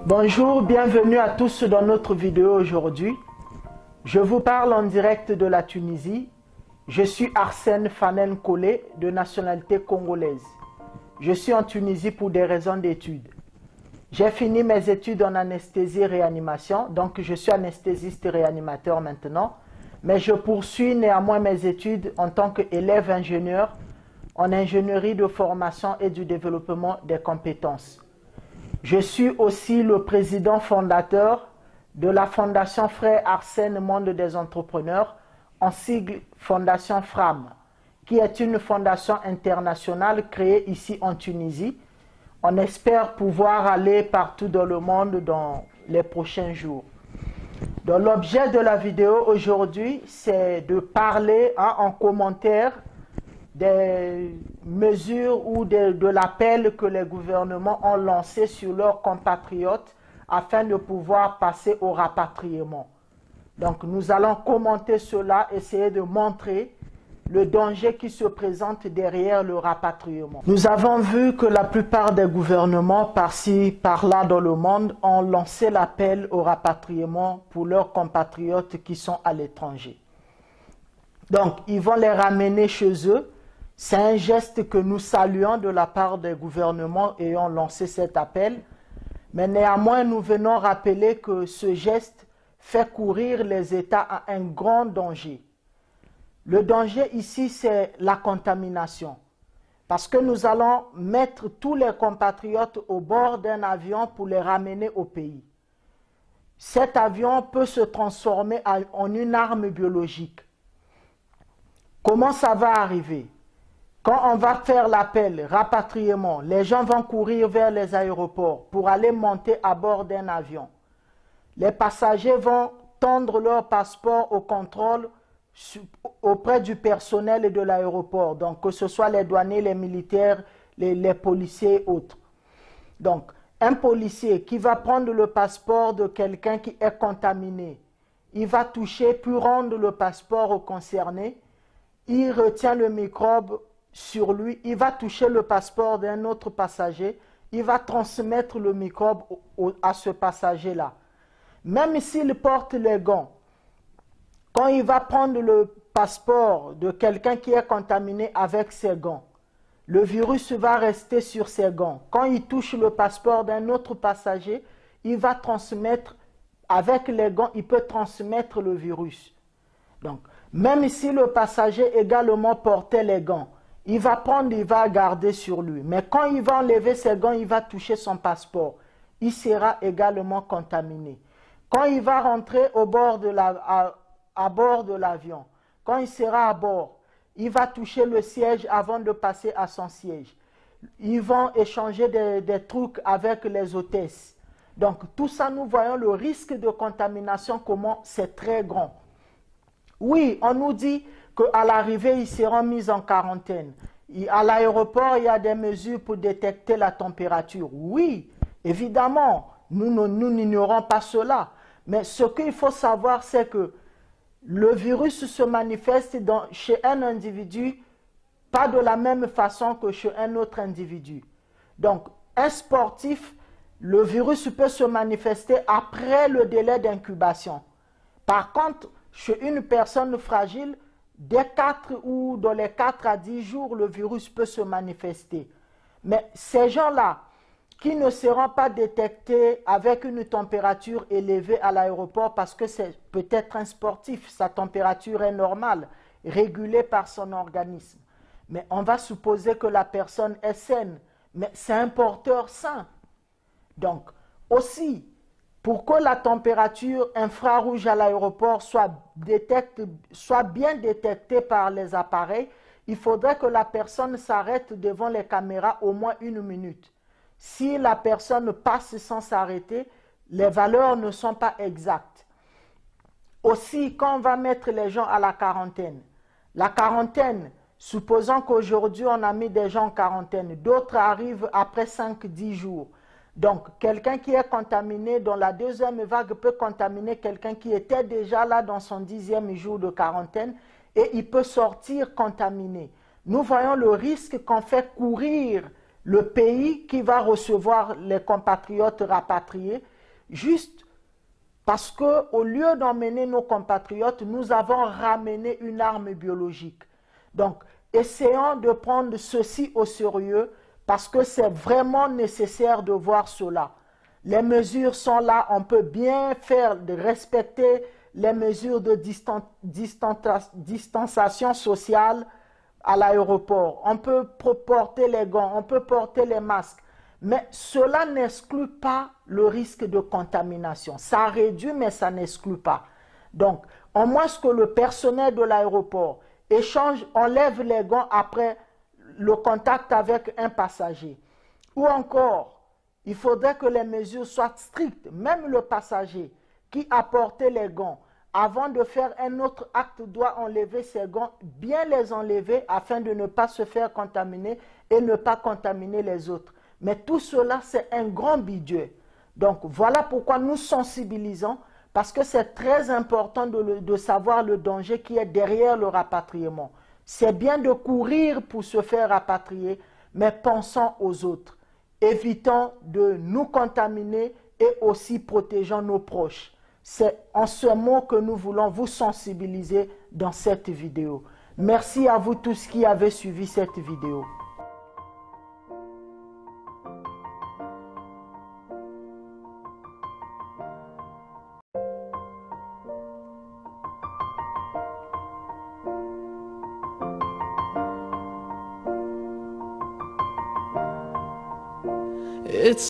Bonjour, bienvenue à tous dans notre vidéo aujourd'hui. Je vous parle en direct de la Tunisie. Je suis Arsène Fanen Collé, de nationalité congolaise. Je suis en Tunisie pour des raisons d'études. J'ai fini mes études en anesthésie et réanimation, donc je suis anesthésiste et réanimateur maintenant. Mais je poursuis néanmoins mes études en tant qu'élève ingénieur en ingénierie de formation et du développement des compétences. Je suis aussi le président fondateur de la Fondation Frère Arsène Monde des Entrepreneurs, en sigle Fondation FRAM, qui est une fondation internationale créée ici en Tunisie. On espère pouvoir aller partout dans le monde dans les prochains jours. Donc l'objet de la vidéo aujourd'hui, c'est de parler en commentaire des mesures ou de l'appel que les gouvernements ont lancé sur leurs compatriotes afin de pouvoir passer au rapatriement. Donc nous allons commenter cela, essayer de montrer le danger qui se présente derrière le rapatriement. Nous avons vu que la plupart des gouvernements par-ci, par-là dans le monde ont lancé l'appel au rapatriement pour leurs compatriotes qui sont à l'étranger. Donc ils vont les ramener chez eux. C'est un geste que nous saluons de la part des gouvernements ayant lancé cet appel. Mais néanmoins, nous venons rappeler que ce geste fait courir les États à un grand danger. Le danger ici, c'est la contamination. Parce que nous allons mettre tous les compatriotes au bord d'un avion pour les ramener au pays. Cet avion peut se transformer en une arme biologique. Comment ça va arriver ? Quand on va faire l'appel rapatriement, les gens vont courir vers les aéroports pour aller monter à bord d'un avion. Les passagers vont tendre leur passeport au contrôle auprès du personnel de l'aéroport, donc que ce soit les douaniers, les militaires, les policiers et autres. Donc, un policier qui va prendre le passeport de quelqu'un qui est contaminé, il va toucher puis rendre le passeport au concerné, il retient le microbe sur lui, il va toucher le passeport d'un autre passager, il va transmettre le microbe à ce passager-là. Même s'il porte les gants, quand il va prendre le passeport de quelqu'un qui est contaminé avec ses gants, le virus va rester sur ses gants. Quand il touche le passeport d'un autre passager, il va transmettre, avec les gants, il peut transmettre le virus. Donc, même si le passager également portait les gants, il va prendre, il va garder sur lui. Mais quand il va enlever ses gants, il va toucher son passeport. Il sera également contaminé. Quand il va rentrer à bord de l'avion, quand il sera à bord, il va toucher le siège avant de passer à son siège. Ils vont échanger des trucs avec les hôtesses. Donc tout ça, nous voyons le risque de contamination, comment c'est très grand. Oui, on nous dit qu'à l'arrivée, ils seront mis en quarantaine. À l'aéroport, il y a des mesures pour détecter la température. Oui, évidemment, nous n'ignorons pas cela. Mais ce qu'il faut savoir, c'est que le virus se manifeste chez un individu pas de la même façon que chez un autre individu. Donc, un sportif, le virus peut se manifester après le délai d'incubation. Par contre, chez une personne fragile, dès 4 ou dans les 4 à 10 jours, le virus peut se manifester. Mais ces gens-là, qui ne seront pas détectés avec une température élevée à l'aéroport parce que c'est peut-être un sportif, sa température est normale, régulée par son organisme. Mais on va supposer que la personne est saine, mais c'est un porteur sain. Donc, aussi, pour que la température infrarouge à l'aéroport soit bien détectée par les appareils, il faudrait que la personne s'arrête devant les caméras au moins 1 minute. Si la personne passe sans s'arrêter, les valeurs ne sont pas exactes. Aussi, quand on va mettre les gens à la quarantaine, supposons qu'aujourd'hui on a mis des gens en quarantaine, d'autres arrivent après 5-10 jours. Donc, quelqu'un qui est contaminé dans la deuxième vague peut contaminer quelqu'un qui était déjà là dans son 10e jour de quarantaine et il peut sortir contaminé. Nous voyons le risque qu'on fait courir le pays qui va recevoir les compatriotes rapatriés juste parce qu'au lieu d'emmener nos compatriotes, nous avons ramené une arme biologique. Donc, essayons de prendre ceci au sérieux parce que c'est vraiment nécessaire de voir cela. Les mesures sont là, on peut bien faire de respecter les mesures de distanciation sociale à l'aéroport. On peut porter les gants, on peut porter les masques. Mais cela n'exclut pas le risque de contamination. Ça réduit, mais ça n'exclut pas. Donc, au moins que le personnel de l'aéroport enlève les gants après le contact avec un passager. Ou encore, il faudrait que les mesures soient strictes. Même le passager qui a porté les gants, avant de faire un autre acte, doit enlever ses gants, bien les enlever afin de ne pas se faire contaminer et ne pas contaminer les autres. Mais tout cela, c'est un grand budget. Donc, voilà pourquoi nous sensibilisons, parce que c'est très important de savoir le danger qui est derrière le rapatriement. C'est bien de courir pour se faire rapatrier, mais pensons aux autres. Évitons de nous contaminer et aussi protégeons nos proches. C'est en ce mot que nous voulons vous sensibiliser dans cette vidéo. Merci à vous tous qui avez suivi cette vidéo. It's